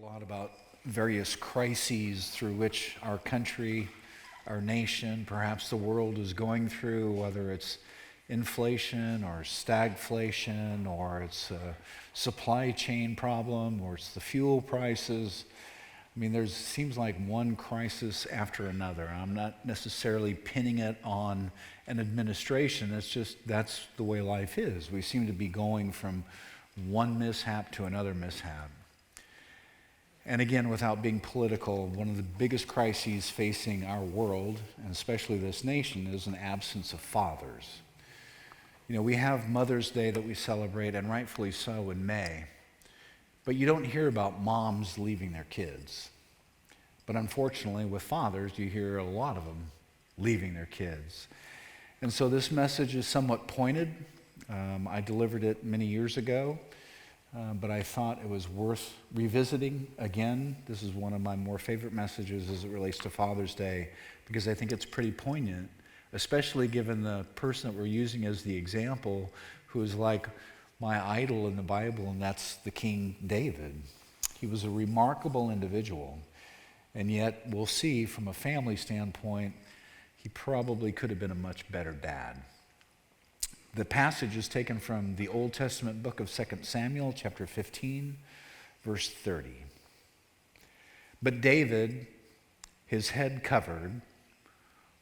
lot about various crises through which our country, our nation, perhaps the world is going through, whether it's inflation or stagflation, or it's a supply chain problem, or it's the fuel prices. I mean, there seems like one crisis after another. I'm not necessarily pinning it on an administration. That's the way life is. We seem to be going from one mishap to another mishap. And again, without being political, one of the biggest crises facing our world, and especially this nation, is an absence of fathers. You know, we have Mother's Day that we celebrate, and rightfully so, in May. But you don't hear about moms leaving their kids. But unfortunately, with fathers, you hear a lot of them leaving their kids. And so this message is somewhat pointed. I delivered it many years ago. But I thought it was worth revisiting again. This is one of my more favorite messages as it relates to Father's Day, because I think it's pretty poignant, especially given the person that we're using as the example, who is like my idol in the Bible, and that's the King David. He was a remarkable individual, and yet we'll see from a family standpoint, he probably could have been a much better dad. The passage is taken from the Old Testament book of 2 Samuel, chapter 15, verse 30. But David, his head covered,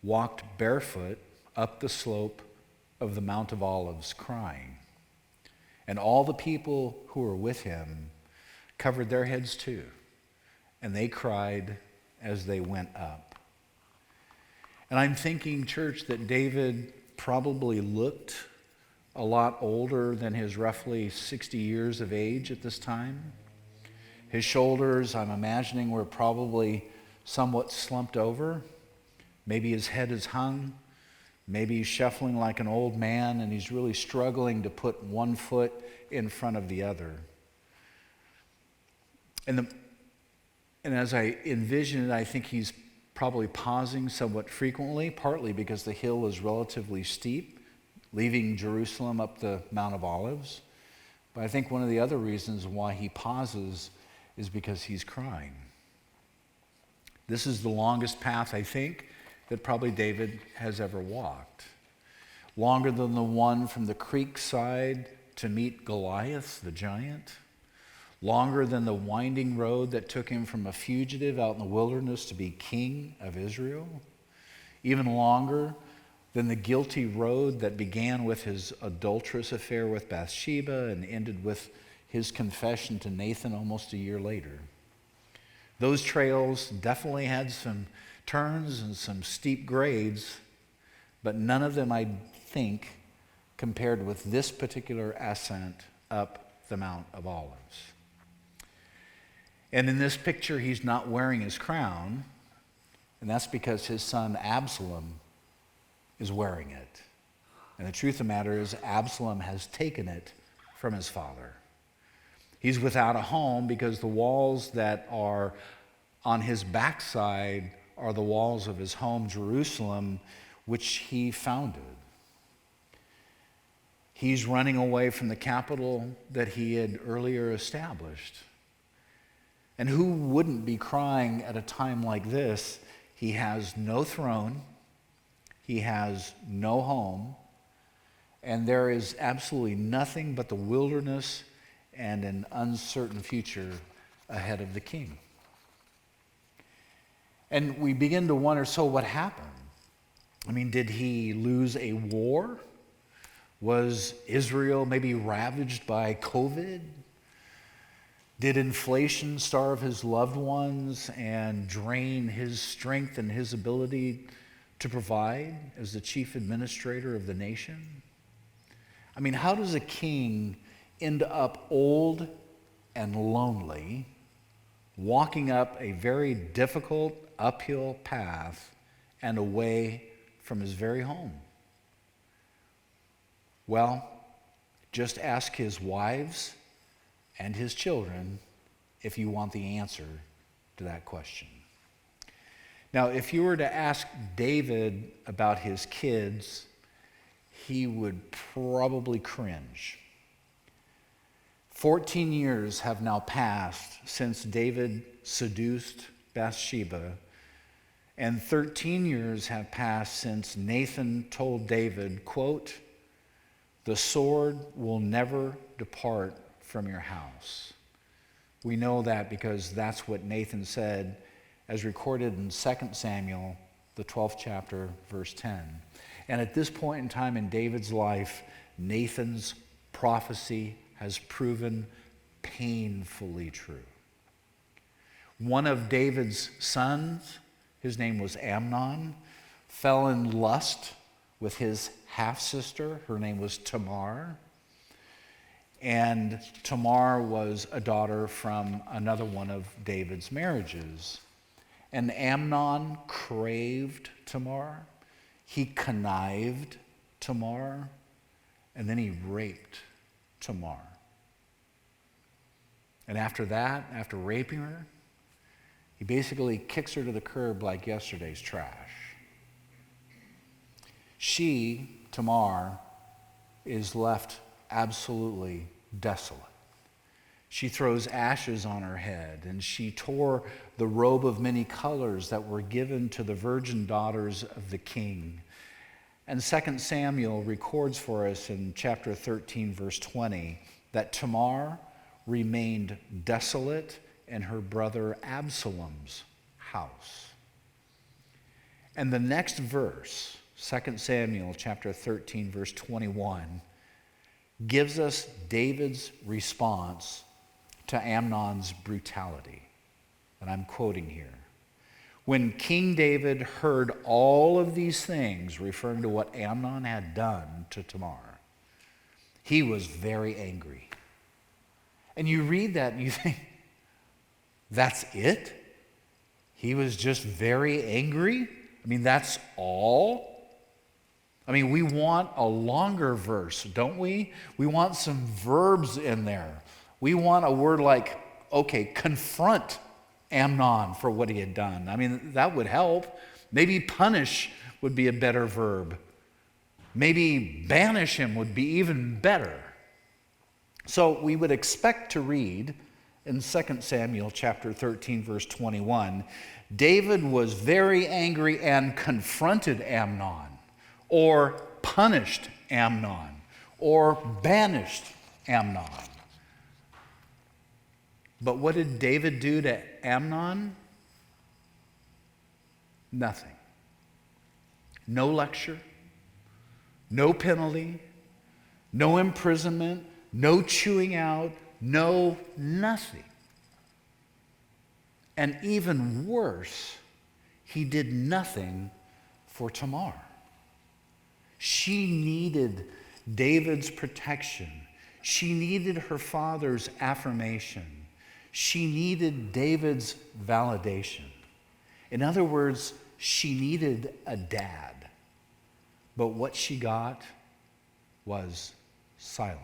walked barefoot up the slope of the Mount of Olives, crying. And all the people who were with him covered their heads too, and they cried as they went up. And I'm thinking, church, that David probably looked a lot older than his roughly 60 years of age at this time. His shoulders, I'm imagining, were probably somewhat slumped over. Maybe his head is hung. Maybe he's shuffling like an old man, and he's really struggling to put one foot in front of the other. And as I envision it, I think he's probably pausing somewhat frequently, partly because the hill is relatively steep, leaving Jerusalem up the Mount of Olives. But I think one of the other reasons why he pauses is because he's crying. This is the longest path, I think, that probably David has ever walked. Longer than the one from the creek side to meet Goliath, the giant. Longer than the winding road that took him from a fugitive out in the wilderness to be king of Israel. Even longer than the guilty road that began with his adulterous affair with Bathsheba and ended with his confession to Nathan almost a year later. Those trails definitely had some turns and some steep grades, but none of them, I think, compared with this particular ascent up the Mount of Olives. And in this picture, he's not wearing his crown, and that's because his son Absalom is wearing it. And the truth of the matter is, Absalom has taken it from his father. He's without a home because the walls that are on his backside are the walls of his home, Jerusalem, which he founded. He's running away from the capital that he had earlier established. And who wouldn't be crying at a time like this? He has no throne. He has no home, and there is absolutely nothing but the wilderness and an uncertain future ahead of the king. And we begin to wonder, so what happened? I mean, did he lose a war? Was Israel maybe ravaged by COVID? Did inflation starve his loved ones and drain his strength and his ability to provide as the chief administrator of the nation? I mean, how does a king end up old and lonely, walking up a very difficult uphill path and away from his very home? Well, just ask his wives and his children if you want the answer to that question. Now, if you were to ask David about his kids, he would probably cringe. 14 years have now passed since David seduced Bathsheba, and 13 years have passed since Nathan told David, quote, "The sword will never depart from your house." We know that because that's what Nathan said, as recorded in 2 Samuel, the 12th chapter, verse 10. And at this point in time in David's life, Nathan's prophecy has proven painfully true. One of David's sons, his name was Amnon, fell in lust with his half-sister. Her name was Tamar. And Tamar was a daughter from another one of David's marriages. And Amnon craved Tamar. He connived Tamar. And then he raped Tamar. And after that, after raping her, he basically kicks her to the curb like yesterday's trash. She, Tamar, is left absolutely desolate. She throws ashes on her head, and she tore the robe of many colors that were given to the virgin daughters of the king. And 2 Samuel records for us in chapter 13, verse 20, that Tamar remained desolate in her brother Absalom's house. And the next verse, 2 Samuel chapter 13, verse 21, gives us David's response to Amnon's brutality. And I'm quoting here. When King David heard all of these things, referring to what Amnon had done to Tamar, he was very angry. And you read that and you think, that's it? He was just very angry? I mean, that's all? I mean, we want a longer verse, don't we? We want some verbs in there. We want a word like, okay, confront Amnon for what he had done. I mean, that would help. Maybe punish would be a better verb. Maybe banish him would be even better. So we would expect to read in 2 Samuel chapter 13, verse 21, David was very angry and confronted Amnon, or punished Amnon, or banished Amnon. But what did David do to Amnon? Nothing. No lecture, no penalty, no imprisonment, no chewing out, no nothing. And even worse, he did nothing for Tamar. She needed David's protection. She needed her father's affirmation. She needed David's validation. In other words, she needed a dad. But what she got was silence.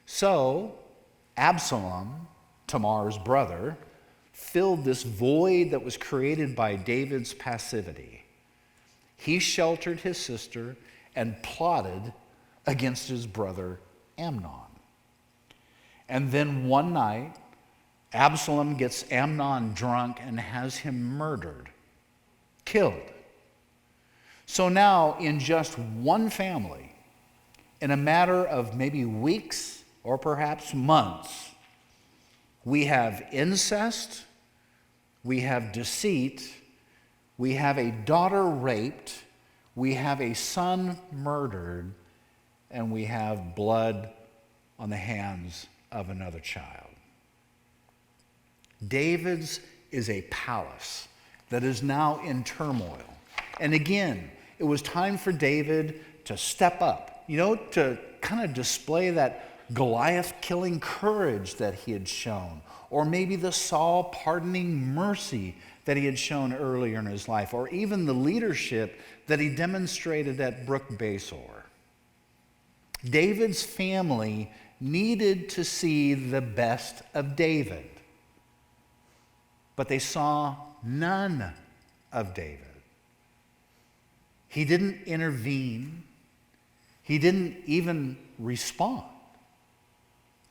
So, Absalom, Tamar's brother, filled this void that was created by David's passivity. He sheltered his sister and plotted against his brother Amnon. And then one night, Absalom gets Amnon drunk and has him murdered, killed. So now, in just one family, in a matter of maybe weeks or perhaps months, we have incest, we have deceit, we have a daughter raped, we have a son murdered, and we have blood on the hands of another child. David's is a palace that is now in turmoil. And again, it was time for David to step up, to kind of display that Goliath-killing courage that he had shown, or maybe the Saul pardoning mercy that he had shown earlier in his life, or even the leadership that he demonstrated at Brook Besor. David's family needed to see the best of David, but they saw none of David. He didn't intervene. He didn't even respond.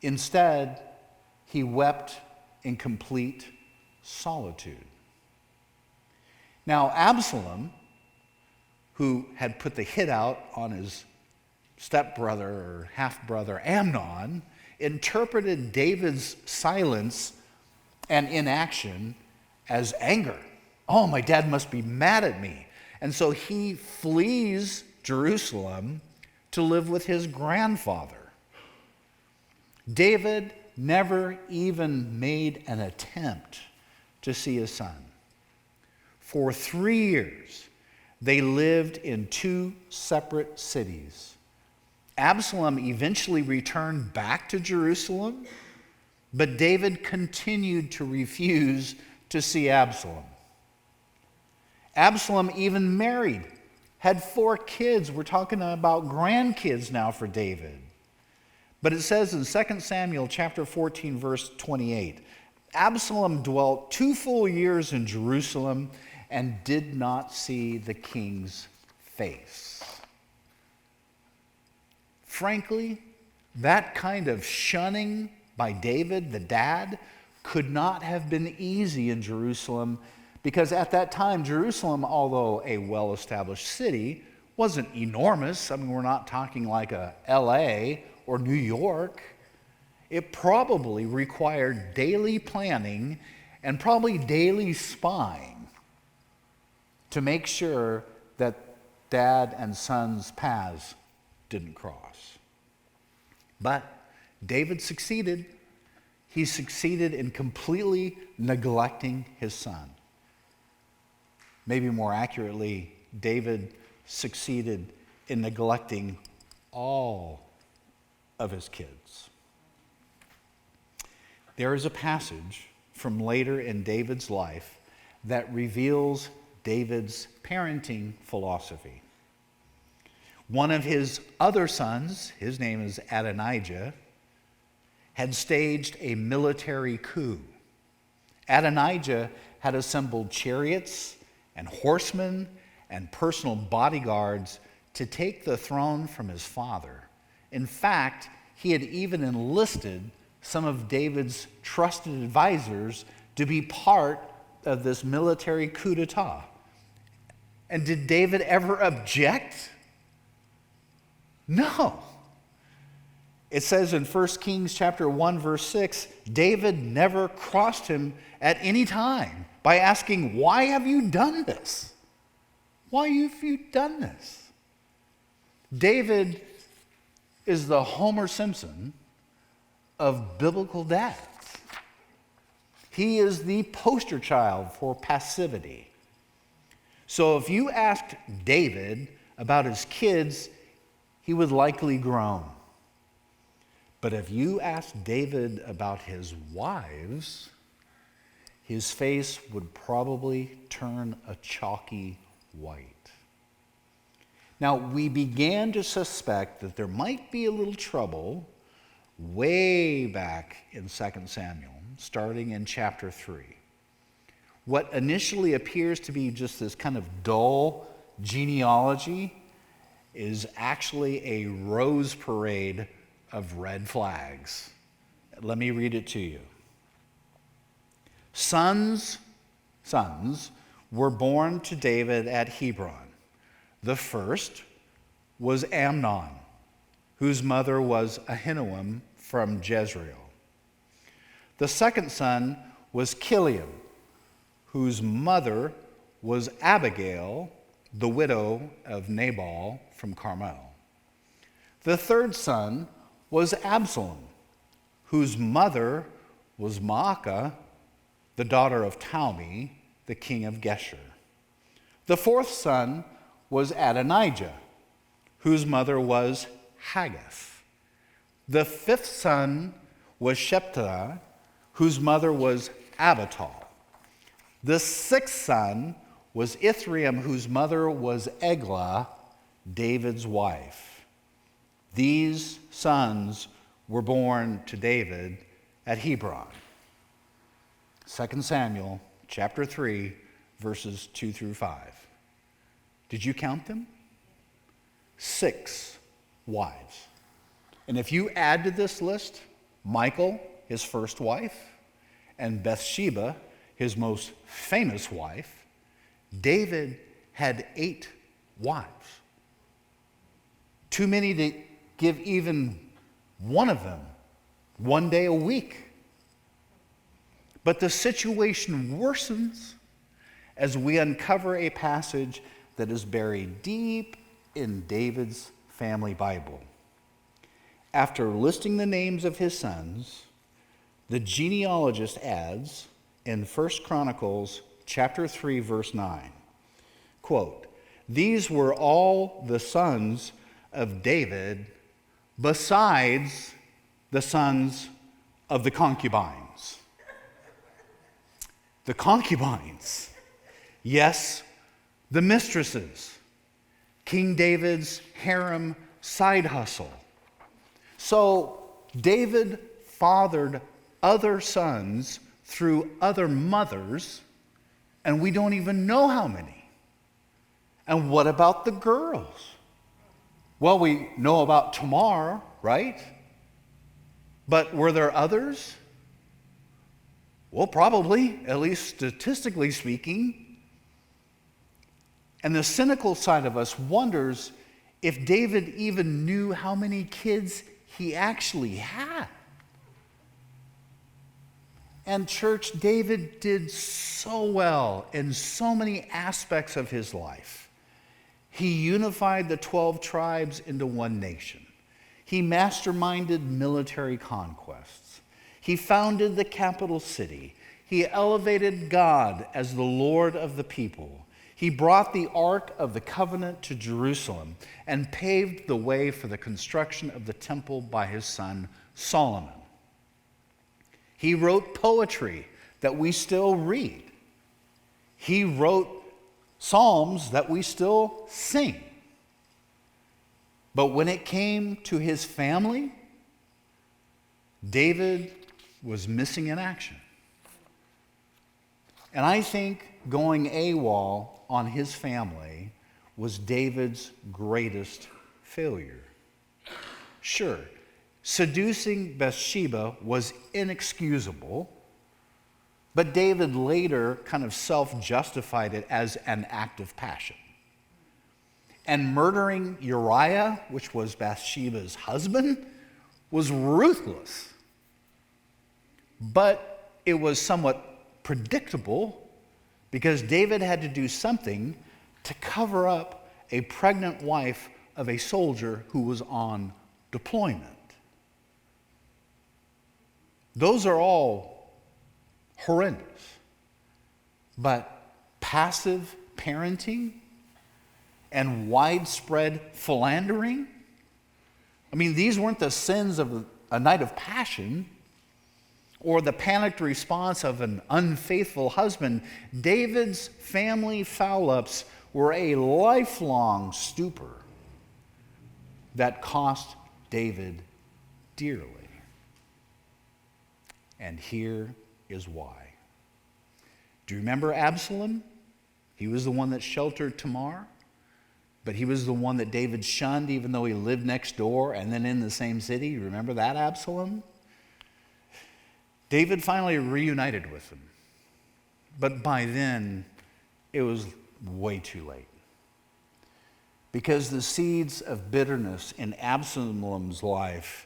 Instead, he wept in complete solitude. Now, Absalom, who had put the hit out on his stepbrother or half-brother Amnon, interpreted David's silence and inaction as anger. Oh, my dad must be mad at me. And so he flees Jerusalem to live with his grandfather. David never even made an attempt to see his son. For 3 years, they lived in 2 separate cities. Absalom eventually returned back to Jerusalem, but David continued to refuse to see Absalom. Absalom even married, had 4 kids. We're talking about grandkids now for David. But it says in 2 Samuel chapter 14, verse 28, Absalom dwelt 2 full years in Jerusalem and did not see the king's face. Frankly, that kind of shunning by David, the dad, could not have been easy in Jerusalem, because at that time, Jerusalem, although a well-established city, wasn't enormous. I mean, we're not talking like a LA or New York. It probably required daily planning and probably daily spying to make sure that dad and son's paths didn't cross. But David succeeded. He succeeded in completely neglecting his son. Maybe more accurately, David succeeded in neglecting all of his kids. There is a passage from later in David's life that reveals David's parenting philosophy. One of his other sons, his name is Adonijah, had staged a military coup. Adonijah had assembled chariots and horsemen and personal bodyguards to take the throne from his father. In fact, he had even enlisted some of David's trusted advisors to be part of this military coup d'etat. And did David ever object? No. It says in 1 Kings chapter 1, verse 6, David never crossed him at any time by asking, "Why have you done this? Why have you done this?" David is the Homer Simpson of biblical dads. He is the poster child for passivity. So if you asked David about his kids, he would likely groan. But if you asked David about his wives, his face would probably turn a chalky white. Now, we began to suspect that there might be a little trouble way back in 2 Samuel, starting in chapter 3. What initially appears to be just this kind of dull genealogy is actually a rose parade of red flags. Let me read it to you. Sons were born to David at Hebron. The first was Amnon, whose mother was Ahinoam from Jezreel. The second son was Kiliam, whose mother was Abigail, the widow of Nabal from Carmel. The third son was Absalom, whose mother was Maacah, the daughter of Talmi, the king of Geshur. The fourth son was Adonijah, whose mother was Haggith. The fifth son was Shephatiah, whose mother was Abital. The sixth son was Ithream, whose mother was Eglah, David's wife. These sons were born to David at Hebron. 2 Samuel chapter 3, verses 2 through 5. Did you count them? 6 wives. And if you add to this list Michal, his first wife, and Bathsheba, his most famous wife, David had 8 wives. Too many to give even one of them one day a week. But the situation worsens as we uncover a passage that is buried deep in David's family Bible. After listing the names of his sons, the genealogist adds in 1 Chronicles chapter 3, verse 9, quote, "These were all the sons of David besides the sons of the concubines." The concubines, yes, the mistresses, King David's harem side hustle. So David fathered other sons through other mothers, and we don't even know how many. And what about the girls? Well, we know about Tamar, right? But were there others? Well, probably, at least statistically speaking. And the cynical side of us wonders if David even knew how many kids he actually had. And church, David did so well in so many aspects of his life. He unified the 12 tribes into one nation. He masterminded military conquests. He founded the capital city. He elevated God as the Lord of the people. He brought the Ark of the Covenant to Jerusalem and paved the way for the construction of the temple by his son Solomon. He wrote poetry that we still read. He wrote psalms that we still sing. But when it came to his family, David was missing in action. And I think going AWOL on his family was David's greatest failure. Sure, seducing Bathsheba was inexcusable, but David later kind of self-justified it as an act of passion. And murdering Uriah, which was Bathsheba's husband, was ruthless. But it was somewhat predictable because David had to do something to cover up a pregnant wife of a soldier who was on deployment. Those are all horrendous. But passive parenting and widespread philandering, I mean, these weren't the sins of a night of passion or the panicked response of an unfaithful husband. David's family foul-ups were a lifelong stupor that cost David dearly. And here is why. Do you remember Absalom? He was the one that sheltered Tamar, but he was the one that David shunned even though he lived next door and then in the same city. You remember that Absalom? David finally reunited with him, but by then it was way too late. Because the seeds of bitterness in Absalom's life,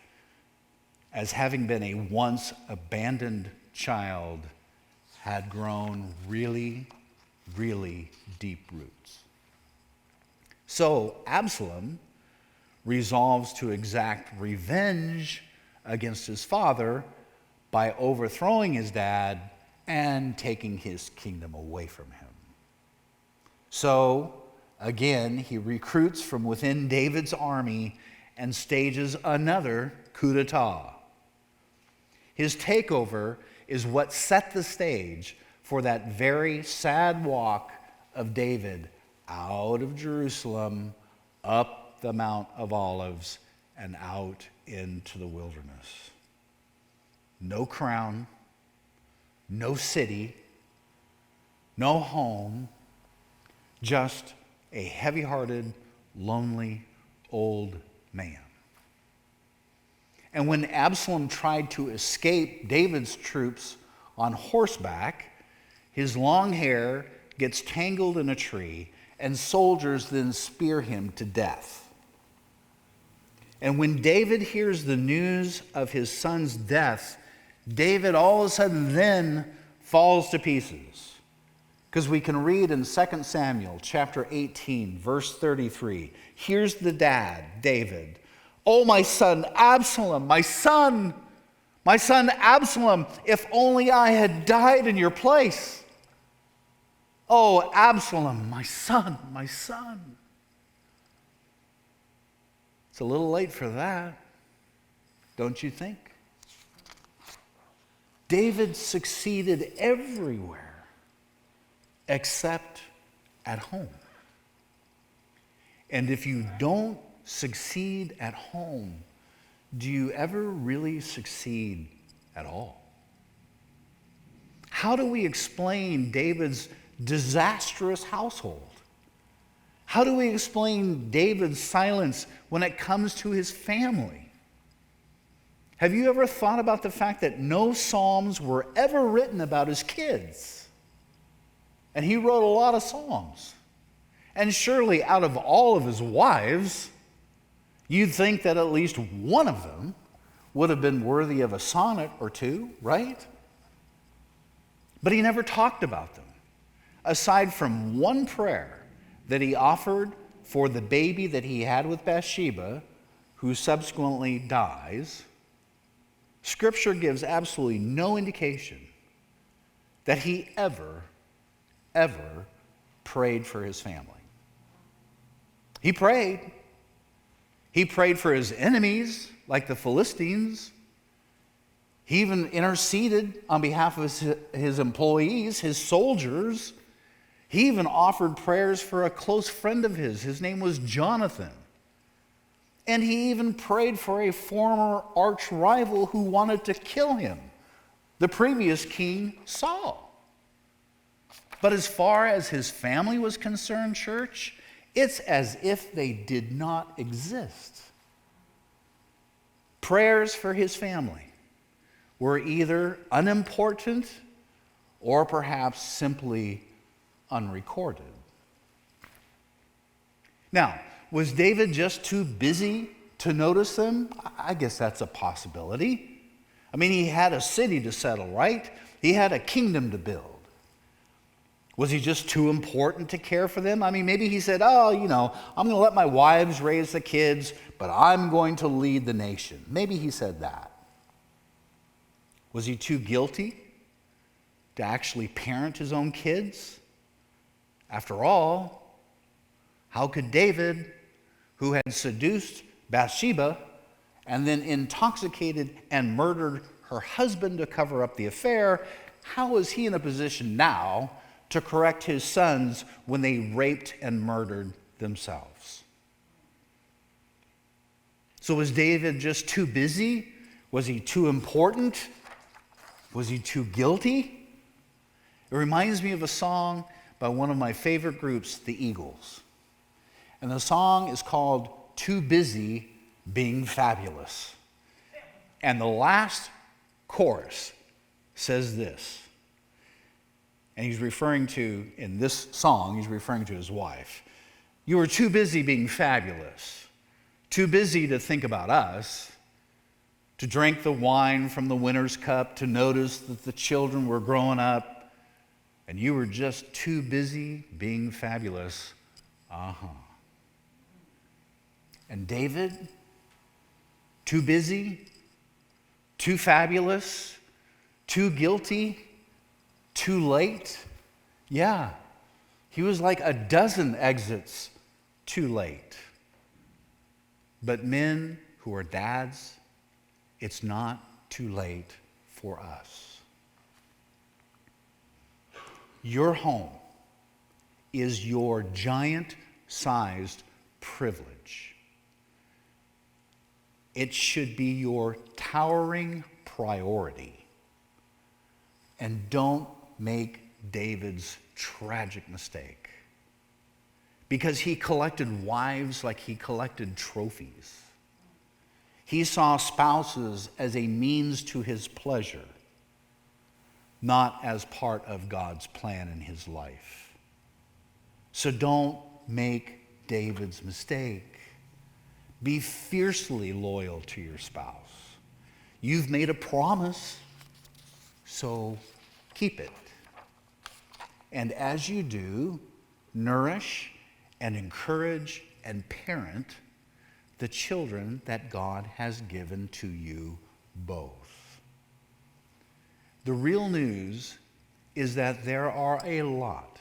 as having been a once abandoned child, had grown really, really deep roots. So Absalom resolves to exact revenge against his father by overthrowing his dad and taking his kingdom away from him. So, again, he recruits from within David's army and stages another coup d'etat. His takeover is what set the stage for that very sad walk of David out of Jerusalem, up the Mount of Olives, and out into the wilderness. No crown, no city, no home, just a heavy-hearted, lonely old man. And when Absalom tried to escape David's troops on horseback, his long hair gets tangled in a tree, and soldiers then spear him to death. And when David hears the news of his son's death, David all of a sudden then falls to pieces. Because we can read in 2 Samuel chapter 18, verse 33. Here's the dad, David. "Oh, my son Absalom, my son Absalom, if only I had died in your place. Oh, Absalom, my son, my son." It's a little late for that, don't you think? David succeeded everywhere except at home. And if you don't succeed at home, do you ever really succeed at all? How do we explain David's disastrous household? How do we explain David's silence when it comes to his family? Have you ever thought about the fact that no Psalms were ever written about his kids? And he wrote a lot of Psalms. And surely out of all of his wives, you'd think that at least one of them would have been worthy of a sonnet or two, right? But he never talked about them, aside from one prayer that he offered for the baby that he had with Bathsheba, who subsequently dies. Scripture gives absolutely no indication that he ever prayed for his family. He prayed. He prayed for his enemies, like the Philistines. He even interceded on behalf of his employees, his soldiers. He even offered prayers for a close friend of his. His name was Jonathan. And he even prayed for a former arch rival who wanted to kill him, the previous king, Saul. But as far as his family was concerned, church, it's as if they did not exist. Prayers for his family were either unimportant or perhaps simply unrecorded. Now, was David just too busy to notice them? I guess that's a possibility. I mean, he had a city to settle, right? He had a kingdom to build. Was he just too important to care for them? I mean, maybe he said, I'm going to let my wives raise the kids, but I'm going to lead the nation. Maybe he said that. Was he too guilty to actually parent his own kids? After all, how could David, who had seduced Bathsheba and then intoxicated and murdered her husband to cover up the affair, how was he in a position now to correct his sons when they raped and murdered themselves? So was David just too busy? Was he too important? Was he too guilty? It reminds me of a song by one of my favorite groups, the Eagles. And the song is called "Too Busy Being Fabulous." And the last chorus says this. And he's referring to, in this song, he's referring to his wife. "You were too busy being fabulous, too busy to think about us, to drink the wine from the winter's cup, to notice that the children were growing up, and you were just too busy being fabulous." And David, too busy, too fabulous, too guilty, too late. Yeah, he was like a dozen exits too late. But men who are dads, it's not too late for us. Your home is your giant-sized privilege. It should be your towering priority. And don't make David's tragic mistake, because he collected wives like he collected trophies. He saw spouses as a means to his pleasure, not as part of God's plan in his life. So don't make David's mistake. Be fiercely loyal to your spouse. You've made a promise, so keep it. And as you do, nourish and encourage and parent the children that God has given to you both. The real news is that there are a lot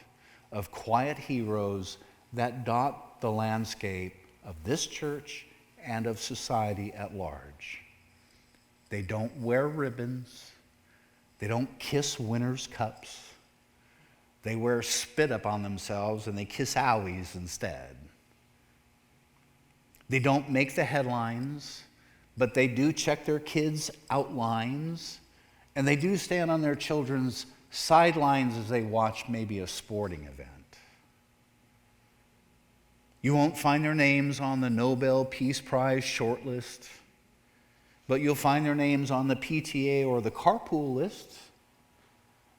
of quiet heroes that dot the landscape of this church and of society at large. They don't wear ribbons. They don't kiss winners' cups. They wear spit up on themselves and they kiss owies instead. They don't make the headlines, but they do check their kids' outlines, and they do stand on their children's sidelines as they watch maybe a sporting event. You won't find their names on the Nobel Peace Prize shortlist, but you'll find their names on the PTA or the carpool list.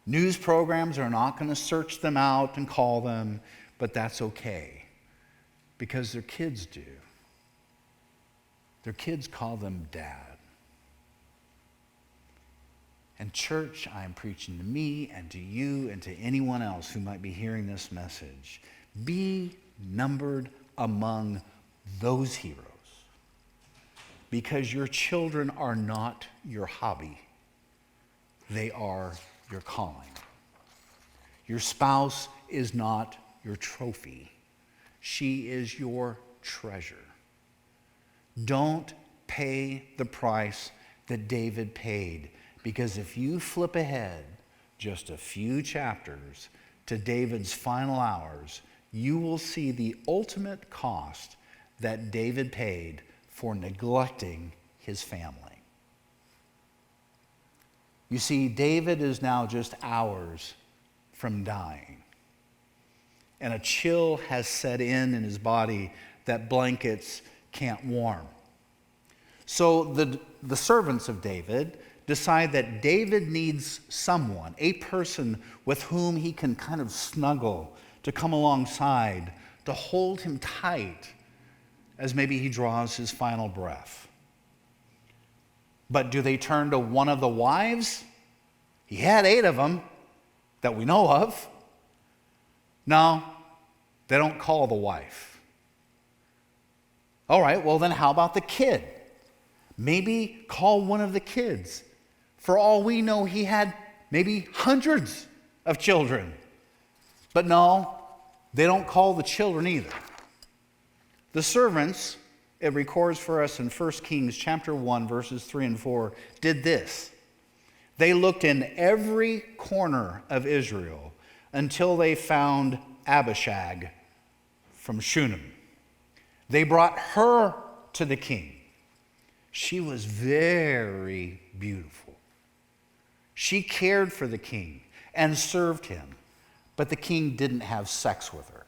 News programs are not going to search them out and call them, but that's okay, because their kids do. Their kids call them dad. And church, I am preaching to me and to you and to anyone else who might be hearing this message. Be numbered among those heroes, because your children are not your hobby. They are your calling. Your spouse is not your trophy. She is your treasure. Don't pay the price that David paid, because if you flip ahead just a few chapters to David's final hours, you will see the ultimate cost that David paid for neglecting his family. You see, David is now just hours from dying, and a chill has set in his body that blankets can't warm. So the servants of David decide that David needs someone, a person with whom he can kind of snuggle, to come alongside, to hold him tight as maybe he draws his final breath. But do they turn to one of the wives? He had 8 of them that we know of. No, they don't call the wife. All right, well then how about the kid? Maybe call one of the kids. For all we know, he had maybe hundreds of children. But no, they don't call the children either. The servants, it records for us in 1 Kings chapter 1, verses 3 and 4, did this. They looked in every corner of Israel until they found Abishag from Shunem. They brought her to the king. She was very beautiful. She cared for the king and served him, but the king didn't have sex with her.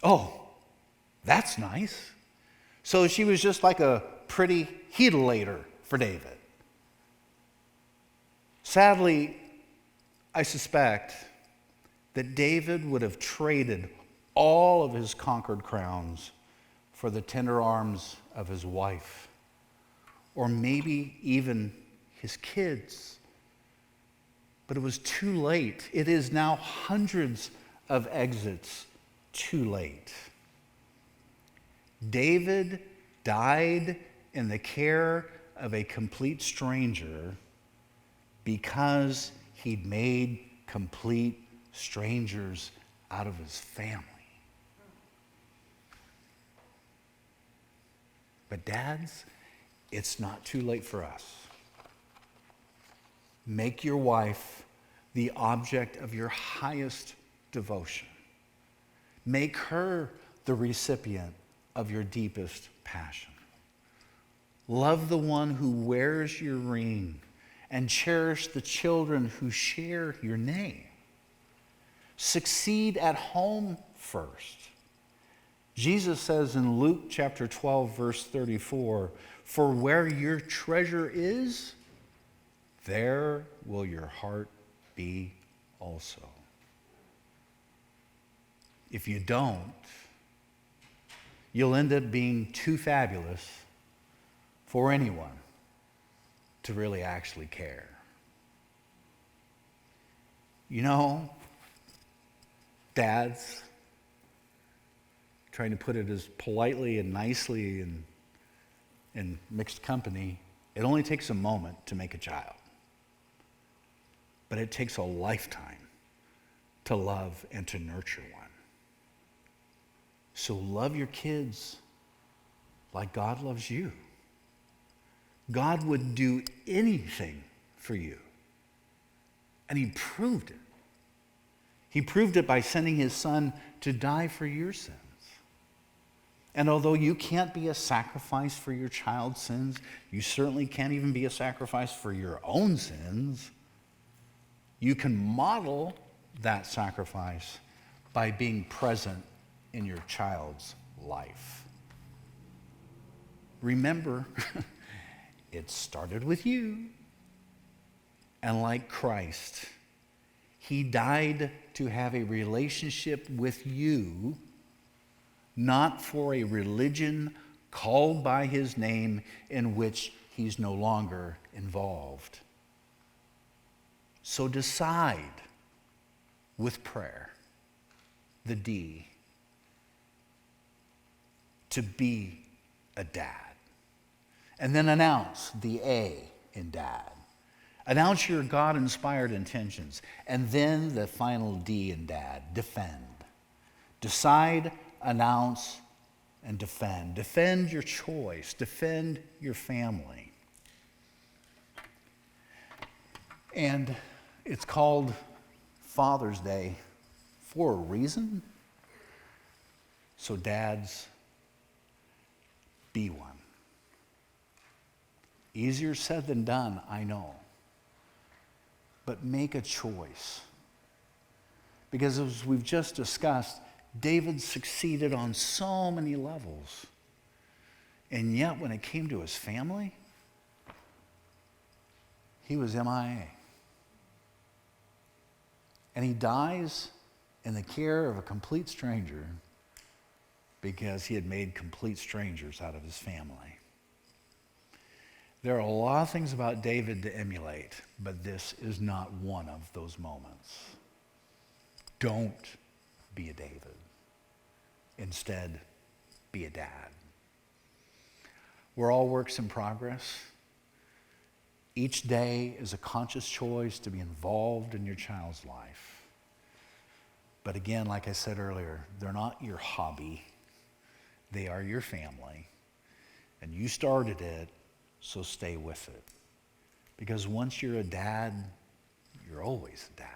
Oh, that's nice. So she was just like a pretty heatolator for David. Sadly, I suspect that David would have traded all of his conquered crowns for the tender arms of his wife, or maybe even his kids. But it was too late. It is now hundreds of exits too late. David died in the care of a complete stranger because he'd made complete strangers out of his family. But dads, it's not too late for us. Make your wife the object of your highest devotion. Make her the recipient of your deepest passion. Love the one who wears your ring and cherish the children who share your name. Succeed at home first. Jesus says in Luke chapter 12, verse 34, "For where your treasure is, there will your heart be also." If you don't, you'll end up being too fabulous for anyone to really actually care. You know, dads, trying to put it as politely and nicely and in mixed company, it only takes a moment to make a child. But it takes a lifetime to love and to nurture one. So love your kids like God loves you. God would do anything for you. And he proved it. He proved it by sending his son to die for your sins. And although you can't be a sacrifice for your child's sins, you certainly can't even be a sacrifice for your own sins, you can model that sacrifice by being present in your child's life. Remember, it started with you. And like Christ, he died to have a relationship with you, not for a religion called by his name in which he's no longer involved. So decide with prayer, the D, to be a dad. And then announce the A in dad. Announce your God-inspired intentions. And then the final D in dad, defend. Decide, announce, and defend. Defend your choice. Defend your family. And it's called Father's Day for a reason. So dads, be one. Easier said than done, I know. But make a choice. Because as we've just discussed, David succeeded on so many levels. And yet when it came to his family, he was MIA. And he dies in the care of a complete stranger because he had made complete strangers out of his family. There are a lot of things about David to emulate, but this is not one of those moments. Don't be a David. Instead, be a dad. We're all works in progress. Each day is a conscious choice to be involved in your child's life. But again, like I said earlier, they're not your hobby. They are your family. And you started it, so stay with it. Because once you're a dad, you're always a dad.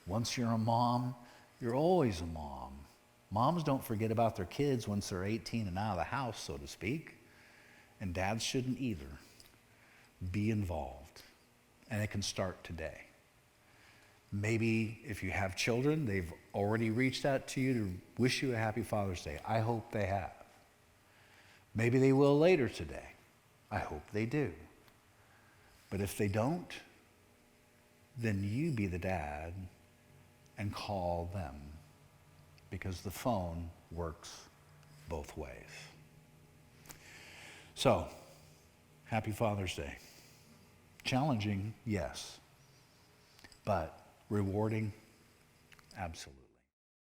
Once you're a mom, you're always a mom. Moms don't forget about their kids once they're 18 and out of the house, so to speak. And dads shouldn't either. Be involved. And it can start today. Maybe if you have children, they've already reached out to you to wish you a happy Father's Day. I hope they have. Maybe they will later today. I hope they do. But if they don't, then you be the dad and call them, because the phone works both ways. So, happy Father's Day. Challenging, yes, but rewarding, absolutely.